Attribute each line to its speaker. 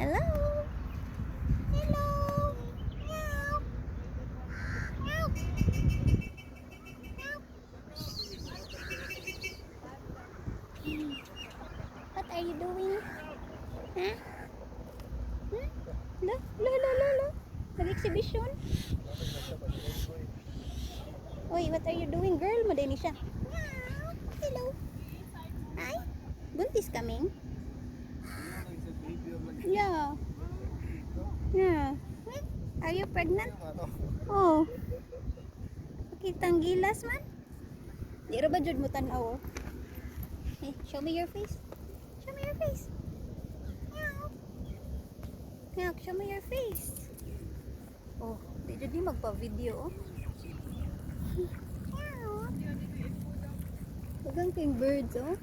Speaker 1: Hello. Hello. Meow. Meow. What are you doing? Huh? Hmm? Look, look, look, look, look. Nag-exhibition. Uy, what are you doing, girl? Madini siya. Meow. Hello. Hi. Buntis kaming? Yeah. Yeah. Are you pregnant? Oh. Kitang gilas man. Di ra ba jud mo tan-aw? Hey, show me your face. Show me your face. Meow. Meow, show me your face. Oh, di jud ni magpa-video oh. Meow. Dagang king birds oh.